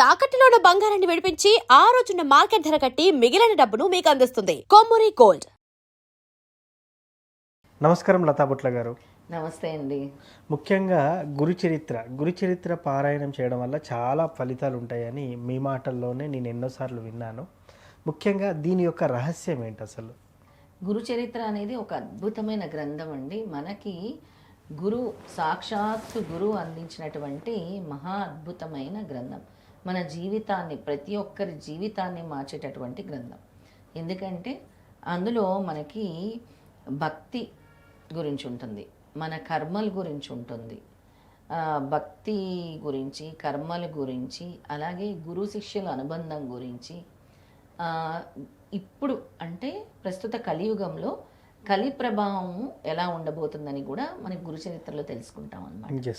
తాకట్టులో ఉన్న బంగారాన్ని విడిపించి ఆ రోజున్న మార్కెట్ ధర కట్టి మిగిలిన డబ్బును మీకు అందిస్తుంది కొమ్మూరి గోల్డ్. నమస్కారం లతాబుట్ల గారు. నమస్తే అండి. ముఖ్యంగా గురు చరిత్ర పారాయణం చేయడం వల్ల చాలా ఫలితాలు ఉంటాయని మీ మాటల్లోనే నేను ఎన్నోసార్లు విన్నాను. ముఖ్యంగా దీని యొక్క రహస్యం ఏంటి అసలు? గురు చరిత్ర అనేది ఒక అద్భుతమైన గ్రంథం అండి. మనకి సాక్షాత్తు గురువు అందించినటువంటి మహా అద్భుతమైన గ్రంథం. మన జీవితాన్ని, ప్రతి ఒక్కరి జీవితాన్ని మార్చేటటువంటి గ్రంథం. ఎందుకంటే అందులో మనకి భక్తి గురించి ఉంటుంది, మన కర్మల గురించి ఉంటుంది, భక్తి గురించి, కర్మల గురించి, అలాగే గురు శిష్యుల అనుబంధం గురించి, ఇప్పుడు అంటే ప్రస్తుత కలియుగంలో కలి ప్రభావం ఎలా ఉండబోతుందని కూడా మనకి గురు చరిత్రలో తెలుసుకుంటాం అన్నమాట.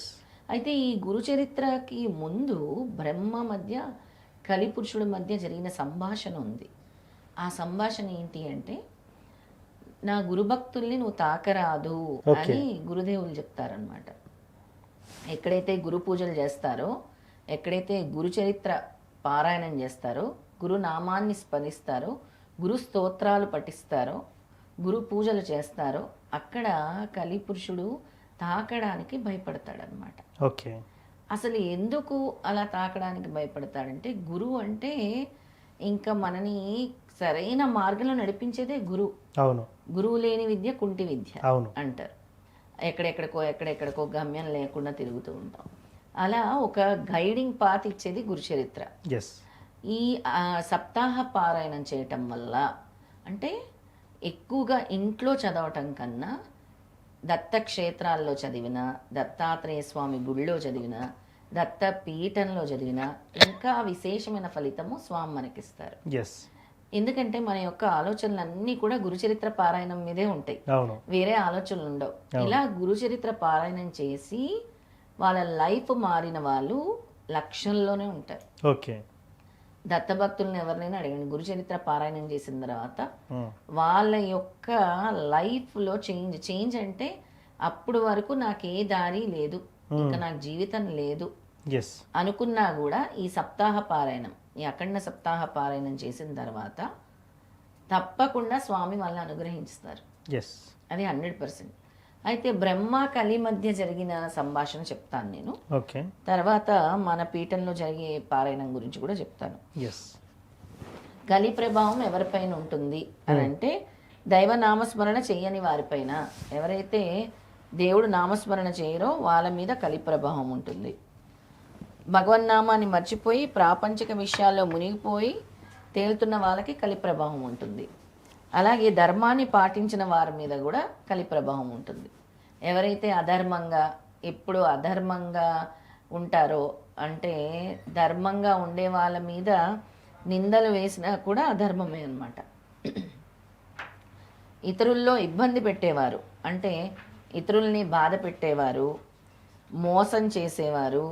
అయితే ఈ గురు చరిత్రకి ముందు బ్రహ్మ మధ్య, కలిపురుషుడి మధ్య జరిగిన సంభాషణ ఉంది. ఆ సంభాషణ ఏంటి అంటే, నా గురుభక్తుల్ని నువ్వు తాకరాదు అని గురుదేవులు చెప్తారనమాట. ఎక్కడైతే గురు పూజలు చేస్తారో, ఎక్కడైతే గురు చరిత్ర పారాయణం చేస్తారో, గురు నామాన్ని స్మరిస్తారో, గురు స్తోత్రాలు పఠిస్తారో, గురు పూజలు చేస్తారో, అక్కడ కలిపురుషుడు తాకడానికి భయపడతాడనమాట. ఓకే. అసలు ఎందుకు అలా తాకడానికి భయపడతాడంటే, గురువు అంటే ఇంకా మనని సరైన మార్గంలో నడిపించేదే గురువు. అవును. గురువు లేని విద్య కుంటి విద్య అవును అంటారు. ఎక్కడెక్కడికో గమ్యం లేకుండా తిరుగుతూ ఉంటాం. అలా ఒక గైడింగ్ పాత్ ఇచ్చేది గురు చరిత్ర. ఈ సప్తాహ పారాయణం చేయటం వల్ల, అంటే ఎక్కువగా ఇంట్లో చదవటం కన్నా దత్తక్షేత్రాల్లో చదివిన, దత్తాత్రేయ స్వామి గుడిలో చదివిన, దత్త పీఠంలో చదివిన ఇంకా విశేషమైన ఫలితము స్వామి మనకిస్తారు. ఎందుకంటే మన యొక్క ఆలోచనలన్నీ కూడా గురుచరిత్ర పారాయణం మీదే ఉంటాయి, వేరే ఆలోచనలు ఉండవు. ఇలా గురుచరిత్ర పారాయణం చేసి వాళ్ళ లైఫ్ మారిన వాళ్ళు లక్షల్లోనే ఉంటారు. ఓకే. దత్తభక్తులను ఎవరినైనా అడగండి, గురుచరిత్ర పారాయణం చేసిన తర్వాత వాళ్ళ యొక్క లైఫ్లో చేంజ్ అంటే, అప్పుడు వరకు నాకు ఏ దారి లేదు, ఇంకా నాకు జీవితం లేదు అనుకున్నా కూడా ఈ సప్తాహ పారాయణం, ఈ అఖండ సప్తాహ పారాయణం చేసిన తర్వాత తప్పకుండా స్వామి వాళ్ళని అనుగ్రహిస్తారు. అది 100%. అయితే బ్రహ్మ కలి మధ్య జరిగిన సంభాషణ చెప్తాను నేను. తర్వాత మన పీఠంలో జరిగే పారాయణం గురించి కూడా చెప్తాను. కలి ప్రభావం ఎవరిపైన ఉంటుంది అని అంటే, దైవ నామస్మరణ చెయ్యని వారిపైన, ఎవరైతే దేవుడు నామస్మరణ చేయరో వాళ్ళ మీద కలి ప్రభావం ఉంటుంది. భగవన్నామాన్ని మర్చిపోయి ప్రాపంచిక విషయాల్లో మునిగిపోయి తేలుతున్న వాళ్ళకి కలి ప్రభావం ఉంటుంది. అలాగే ధర్మాన్ని పాటించిన వారి మీద కూడా కలి ప్రభావం ఉంటుంది. ఎవరైతే ఎప్పుడు అధర్మంగా ఉంటారో, అంటే ధర్మంగా ఉండే వాళ్ళ మీద నిందలు వేసినా కూడా అధర్మమే అన్నమాట. ఇతరుల్లో ఇబ్బంది పెట్టేవారు, అంటే ఇతరుల్ని బాధ పెట్టేవారు, మోసం చేసేవారు,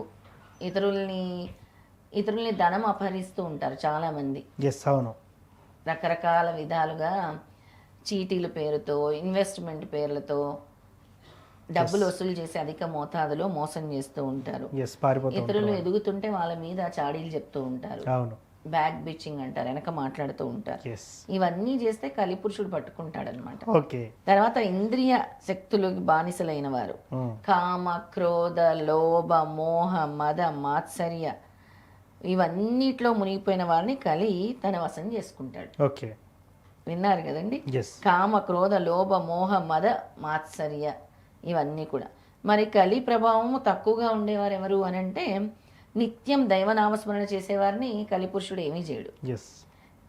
ఇతరుల్ని ధనం అపహరిస్తూ ఉంటారు చాలామంది. రకరకాల విధాలుగా చీటీల పేరుతో, ఇన్వెస్ట్మెంట్ పేర్లతో డబ్బులు వసూలు చేసి అధిక మోతాదులో మోసం చేస్తూ ఉంటారు. ఇతరులు ఎదుగుతుంటే వాళ్ళ మీద చాడీలు చెప్తూ ఉంటారు, బ్యాక్ బిచ్చింగ్ అంటారు, వెనక మాట్లాడుతూ ఉంటారు. ఇవన్నీ చేస్తే కలిపురుషుడు పట్టుకుంటాడనమాట. తర్వాత ఇంద్రియ శక్తులకు బానిసలైన వారు, కామ, క్రోధ, లోభ, మోహ, మద, మాత్సర్య ఇవన్నిట్లో మునిగిపోయిన వారిని కలి తన వశం చేసుకుంటాడు. విన్నారు కదండి, కామ, క్రోధ, లోభ, మోహ, మద, మాత్సర్య ఇవన్నీ కూడా. మరి కలి ప్రభావము తక్కువగా ఉండేవారు ఎవరు అని అంటే, నిత్యం దైవనామస్మరణ చేసేవారిని కలిపురుషుడు ఏమీ చేయడు.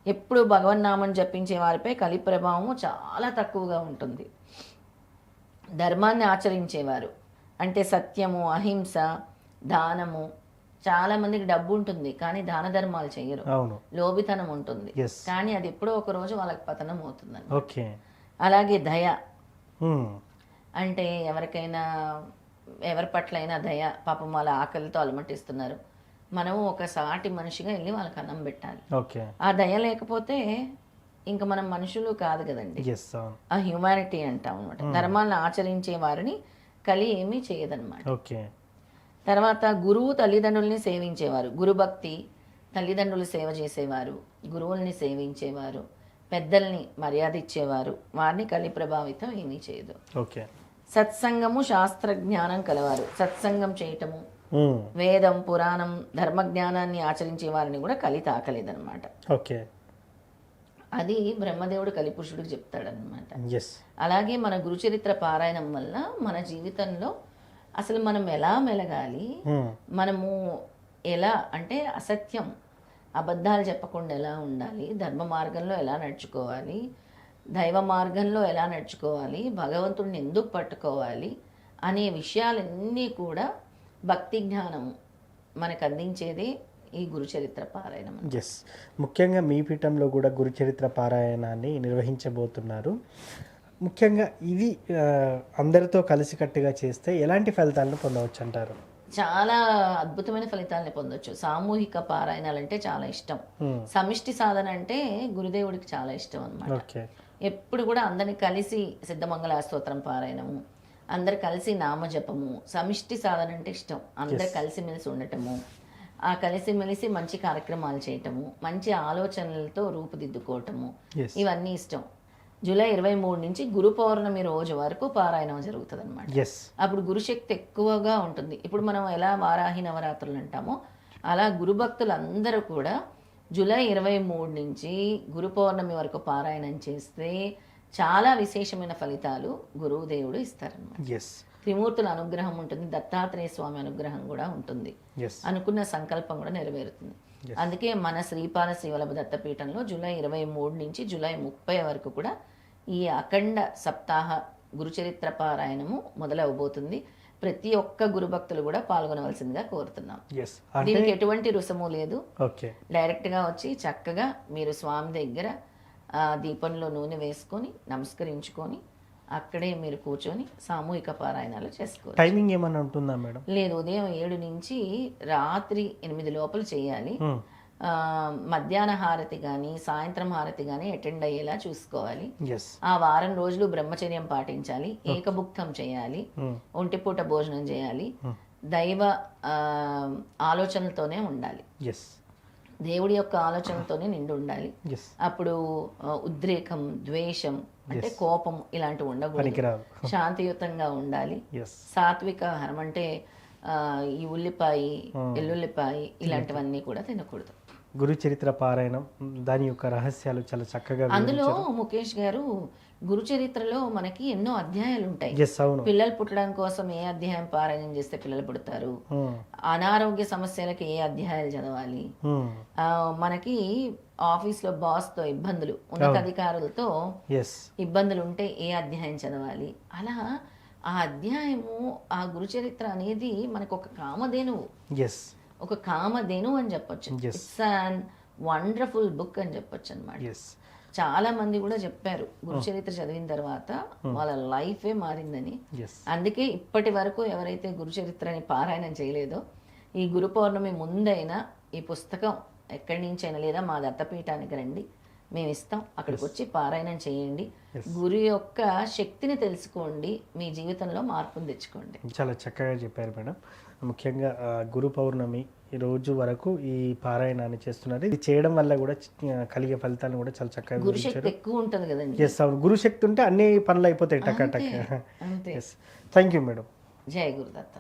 ఎప్పుడు భగవన్నామం జపించే వారిపై కలి ప్రభావము చాలా తక్కువగా ఉంటుంది. ధర్మాన్ని ఆచరించేవారు, అంటే సత్యము, అహింస, దానము, చాలా మందికి డబ్బు ఉంటుంది కానీ దాన ధర్మాలు చేయరు, లోభితనం ఉంటుంది కానీ అది ఎప్పుడో ఒక రోజు వాళ్ళకి పతనం అవుతుందని. అలాగే దయ, అంటే ఎవరి పట్లైనా దయ, పాపం వాళ్ళ ఆకలితో అలమటిస్తున్నారు, మనము ఒక సాటి మనిషిగా వెళ్ళి వాళ్ళకి అన్నం పెట్టాలి. ఆ దయ లేకపోతే ఇంకా మనం మనుషులు కాదు కదండి, ఆ హ్యూమానిటీ అంటాం అనమాట. ధర్మాలను ఆచరించే వారిని కలి ఏమీ చేయదన్నమాట. తర్వాత గురువు తల్లిదండ్రుల్ని సేవించేవారు, గురుభక్తి, తల్లిదండ్రులు సేవ చేసేవారు, గురువుల్ని సేవించేవారు, పెద్దల్ని మర్యాద ఇచ్చేవారు, వారిని కలి ప్రభావితం ఏమీ చేయదు. ఓకే. సత్సంగము శాస్త్రజ్ఞానం కలవారు, సత్సంగం చేయటము, ఉమ్, వేదం పురాణం ధర్మజ్ఞానాన్ని ఆచరించే వారిని కూడా కలి తాకలేదన్నమాట. ఓకే. అది బ్రహ్మదేవుడు కలిపురుషుడికి చెప్తాడనమాట. ఎస్. అలాగే మన గురుచరిత్ర పారాయణం వల్ల మన జీవితంలో అసలు మనం ఎలా మెలగాలి, మనము ఎలా అంటే అసత్యం అబద్ధాలు చెప్పకుండా ఎలా ఉండాలి, ధర్మ మార్గంలో ఎలా నడుచుకోవాలి, దైవ మార్గంలో ఎలా నడుచుకోవాలి, భగవంతుడిని ఎందుకు పట్టుకోవాలి అనే విషయాలన్నీ కూడా భక్తి జ్ఞానం మనకు అందించేదే ఈ గురుచరిత్ర పారాయణం. ఎస్. ముఖ్యంగా మీ పీఠంలో కూడా గురుచరిత్ర పారాయణాన్ని నిర్వహించబోతున్నారు. ముఖ్యంగా ఇది అందరితో కలిసికట్టుగా చేస్తే ఎలాంటి ఫలితాలను పొందవచ్చు అంటారు? చాలా అద్భుతమైన ఫలితాలని పొందొచ్చు. సామూహిక పారాయణాలు అంటే చాలా ఇష్టం. సమిష్టి సాధన అంటే గురుదేవుడికి చాలా ఇష్టం అన్నమాట. ఓకే. ఎప్పుడు కూడా అందరిని కలిసి సిద్ధమంగళ స్తోత్రం పారాయణము, అందరు కలిసి నామజపము, సమిష్టి సాధన అంటే ఇష్టం. అందరు కలిసిమెలిసి ఉండటము, ఆ కలిసిమెలిసి మంచి కార్యక్రమాలు చేయటము, మంచి ఆలోచనలతో రూపుదిద్దుకోవటము, Yes. ఇవన్నీ ఇష్టం. జూలై 23 నుంచి గురు పౌర్ణమి రోజు వరకు పారాయణం జరుగుతుంది అనమాట. ఎస్. అప్పుడు గురుశక్తి ఎక్కువగా ఉంటుంది. ఇప్పుడు మనం ఎలా వారాహి నవరాత్రులు అంటామో అలా గురు భక్తులందరూ కూడా జూలై 23 నుంచి గురు పౌర్ణమి వరకు పారాయణం చేస్తే చాలా విశేషమైన ఫలితాలు గురువుదేవుడు ఇస్తారనమాట. ఎస్. త్రిమూర్తుల అనుగ్రహం ఉంటుంది, దత్తాత్రేయ స్వామి అనుగ్రహం కూడా ఉంటుంది, ఎస్. అనుకున్న సంకల్పం కూడా నెరవేరుతుంది. అందుకే మన శ్రీపాద శ్రీవల్లభ దత్తపీఠంలో జూలై 23 నుంచి జూలై 30 వరకు కూడా ఈ అఖండ సప్తాహ గురుచరిత్ర పారాయణము మొదలవబోతుంది. ప్రతి ఒక్క గురు భక్తులు కూడా పాల్గొనవలసిందిగా కోరుతున్నాం. ఎస్. దీనికి ఎటువంటి రుసము లేదు. ఓకే. డైరెక్ట్గా వచ్చి చక్కగా మీరు స్వామి దగ్గర దీపంలో నూనె వేసుకొని నమస్కరించుకొని అక్కడే మీరు కూర్చొని సామూహిక పారాయణాలు చేసుకోవాలి. టైమింగ్ ఏమన్నా ఉంటుందా మేడం? లేదు, ఉదయం 7 నుంచి రాత్రి 8 లోపల చేయాలి. మధ్యాహ్న హారతి కానీ సాయంత్రం హారతి కానీ అటెండ్ అయ్యేలా చూసుకోవాలి. ఎస్. ఆ వారం రోజులు బ్రహ్మచర్యం పాటించాలి, ఏకభుక్తం చేయాలి, ఒంటిపూట భోజనం చేయాలి, దైవ ఆలోచనలతోనే ఉండాలి, ఎస్. దేవుడి యొక్క ఆలోచనలతోనే నిండి ఉండాలి. ఎస్. అప్పుడు ఉద్రేకం, ద్వేషం అంటే కోపం ఇలాంటివి ఉండకూడదు. పనికిరాదు. శాంతియుతంగా ఉండాలి. ఎస్. సాత్విక ఆహారం అంటే ఈ ఉల్లిపాయ, ఎల్లుల్లిపాయ ఇలాంటివన్నీ కూడా తినకూడదు. గురు చరిత్ర పారాయణం దాని యొక్క రహస్యాలు చాలా చక్కగా అందులో ముఖేష్ గారు గురు చరిత్రలో మనకి ఎన్నో అధ్యాయాలు ఉంటాయి. ఎస్. అవును. పిల్లలు పుట్టడం కోసం ఏ అధ్యాయం పారాయణం చేస్తే పిల్లలు పుడతారు, అనారోగ్య సమస్యలకు ఏ అధ్యాయాలు చదవాలి, మనకి ఆఫీస్లో బాస్తో ఇబ్బందులు, ఉన్నతాధికారులతో ఎస్. ఇబ్బందులు ఉంటే ఏ అధ్యాయం చదవాలి, అలా ఆ అధ్యాయము ఆ గురుచరిత్ర అనేది మనకు ఒక కామధేనువు, ఎస్. ఒక కామధేను అని చెప్పొచ్చు. Yes. It's an wonderful book అని చెప్పొచ్చు అనమాట. ఎస్. చాలా మంది కూడా చెప్పారు గురుచరిత్ర చదివిన తర్వాత వాళ్ళ లైఫే మారిందని. ఎస్. అందుకే ఇప్పటి వరకు ఎవరైతే గురుచరిత్రని పారాయణం చేయలేదో ఈ గురు పౌర్ణమి ముందైనా ఈ పుస్తకం ఎక్కడి నుంచైనా లేదా మా దత్తపీఠానికి రండి, మేము ఇస్తాం, అక్కడికి వచ్చి పారాయణం చేయండి, గురు యొక్క శక్తిని తెలుసుకోండి, మీ జీవితంలో మార్పును తెచ్చుకోండి. చాలా చక్కగా చెప్పారు మేడం. ముఖ్యంగా గురు పౌర్ణమి ఈ రోజు వరకు ఈ పారాయణాన్ని చేస్తున్నారు. ఇది చేయడం వల్ల కూడా కలిగే ఫలితాలను కూడా చాలా చక్కగా గురుశక్తి ఎక్కువ ఉంటుంది కదండి. ఎస్. అవును. గురుశక్తి ఉంటే అన్ని పనులు అయిపోతాయి టక్ టక్. అంతే. Yes. Thank you madam. Jaya Gurudatta.